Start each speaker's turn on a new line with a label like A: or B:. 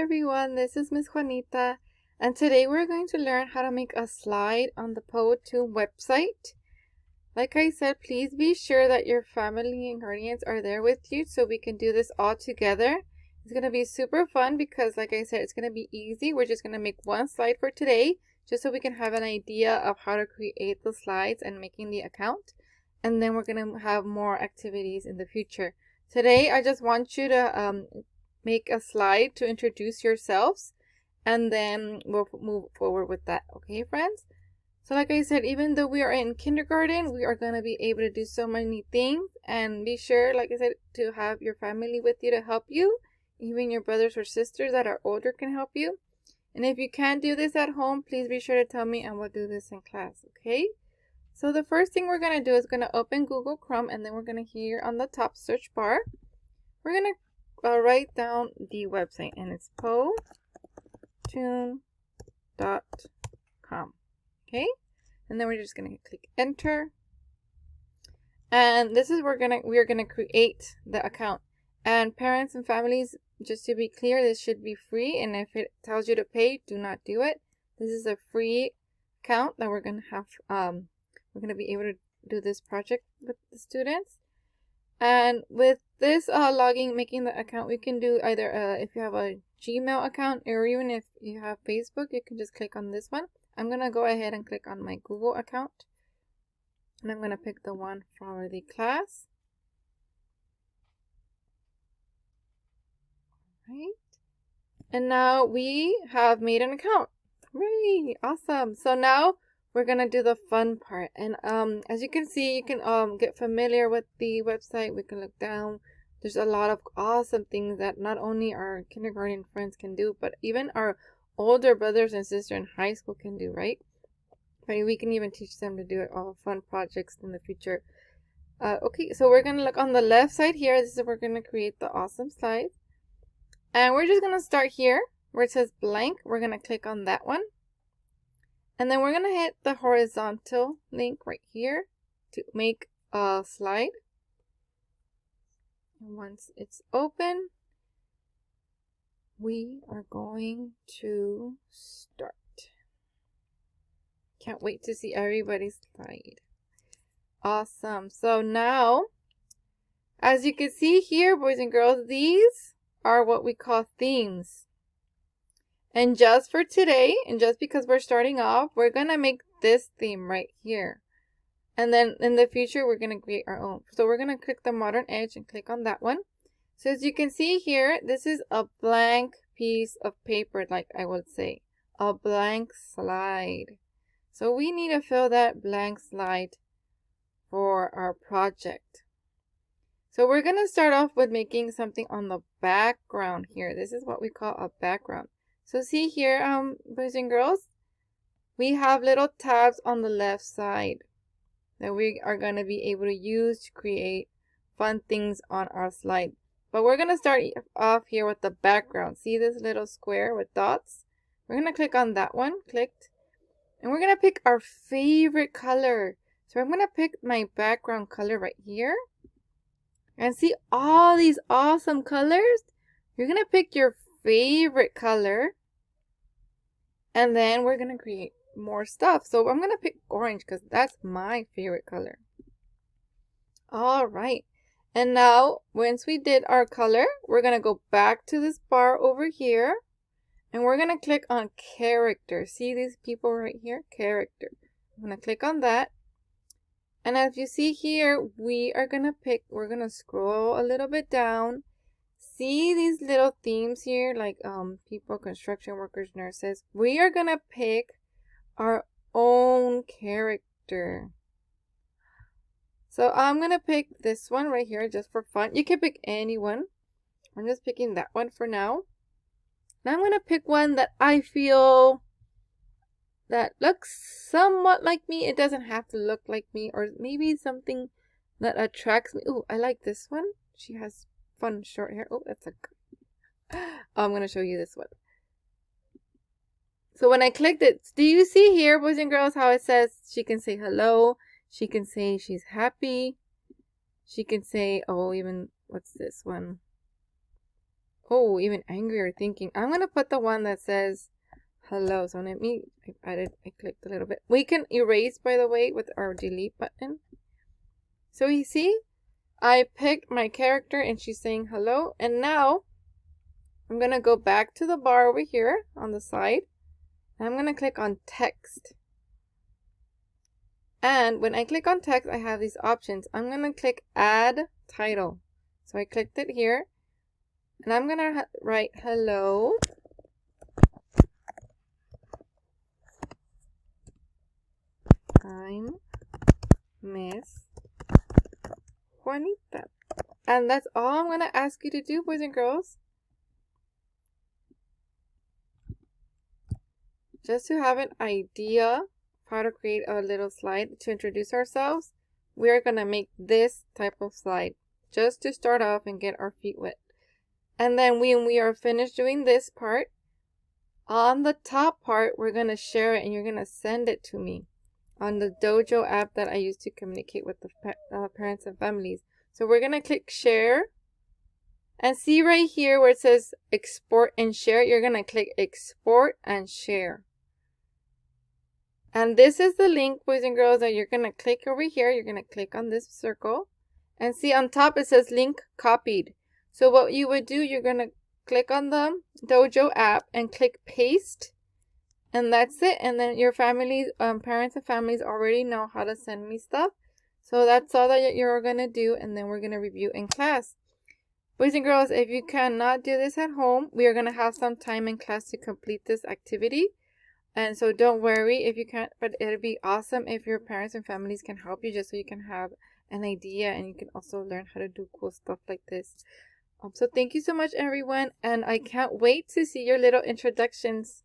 A: everyone, this is Miss Juanita, and today we're going to learn how to make a slide on the Powtoon website. Like I said, please be sure that your family and guardians are there with you so we can do this all together. It's going to be super fun because, like I said, it's going to be easy. We're just going to make one slide for today just so we can have an idea of how to create the slides and making the account. And then we're going to have more activities in the future. Today, I just want you to make a slide to introduce yourselves, and then we'll move forward with that. Okay, friends? So like I said, even though we are in kindergarten, we are going to be able to do so many things, and be sure, like I said, to have your family with you to help you. Even your brothers or sisters that are older can help you. And if you can't do this at home, please be sure to tell me and we'll do this in class, okay? So the first thing we're going to do is going to open Google Chrome, and then we're going to here on the top search bar, we're going to write down the website, and it's powtoon.com. Okay, and then we're just gonna click enter, and this is we're gonna create the account. And parents and families, just to be clear, this should be free, and if it tells you to pay, do not do it. This is a free account that we're gonna have. We're gonna be able to do this project with the students. And with this making the account, we can do either if you have a Gmail account, or even if you have Facebook, you can just click on this one. I'm going to go ahead and click on my Google account, and I'm going to pick the one for the class. Right. And now we have made an account. Hooray! Awesome. So now we're going to do the fun part. And as you can see, you can get familiar with the website. We can look down. There's a lot of awesome things that not only our kindergarten friends can do, but even our older brothers and sisters in high school can do, right? We can even teach them to do all fun projects in the future. Okay, so we're going to look on the left side here. This is where we're going to create the awesome slide. And we're just going to start here where it says blank. We're going to click on that one. And then we're going to hit the horizontal link right here to make a slide. And once it's open, we are going to start. Can't wait to see everybody's slide. Awesome. So now, as you can see here, boys and girls, these are what we call themes. And just for today, and just because we're starting off, we're going to make this theme right here. And then in the future, we're going to create our own. So we're going to click the Modern Edge and click on that one. So as you can see here, this is a blank piece of paper, like I would say. A blank slide. So we need to fill that blank slide for our project. So we're going to start off with making something on the background here. This is what we call a background. So see here, boys and girls, we have little tabs on the left side that we are going to be able to use to create fun things on our slide. But we're going to start off here with the background. See this little square with dots? We're going to click on that one, clicked, and we're going to pick our favorite color. So I'm going to pick my background color right here. And see all these awesome colors? You're going to pick your favorite color, and then we're going to create more stuff. So I'm going to pick orange because that's my favorite color. All right. And now, once we did our color, we're going to go back to this bar over here, and we're going to click on character. See these people right here? Character. I'm going to click on that. And as you see here, we're going to scroll a little bit down. See these little themes here, like people, construction workers, nurses. We are going to pick our own character. So I'm going to pick this one right here just for fun. You can pick any one. I'm just picking that one for now. Now I'm going to pick one that I feel that looks somewhat like me. It doesn't have to look like me, or maybe something that attracts me. Oh, I like this one. She has fun short hair. Oh, that's I'm going to show you this one. So when I clicked it, do you see here, boys and girls, how it says she can say hello? She can say she's happy. She can say, oh, even, what's this one? Oh, even angrier thinking. I'm going to put the one that says hello. So let me, I clicked a little bit. We can erase, by the way, with our delete button. So you see, I picked my character and she's saying hello. And now I'm going to go back to the bar over here on the side. And I'm going to click on text. And when I click on text, I have these options. I'm going to click add title. So I clicked it here. And I'm going to write hello. I'm Miss Juanita. And that's all I'm going to ask you to do, boys and girls. Just to have an idea of how to create a little slide to introduce ourselves, we're going to make this type of slide just to start off and get our feet wet. And then when we are finished doing this part, on the top part, we're going to share it and you're going to send it to me on the Dojo app that I use to communicate with the parents and families. So we're going to click share. And see right here where it says export and share, you're going to click export and share. And this is the link, boys and girls, that you're going to click over here. You're going to click on this circle. And see on top it says link copied. So what you would do, you're going to click on the Dojo app and click paste. And that's it. And then your families, parents and families already know how to send me stuff. So that's all that you're going to do. And then we're going to review in class. Boys and girls, if you cannot do this at home, we are going to have some time in class to complete this activity. And so don't worry if you can't, but it'll be awesome if your parents and families can help you just so you can have an idea and you can also learn how to do cool stuff like this. So thank you so much, everyone. And I can't wait to see your little introductions.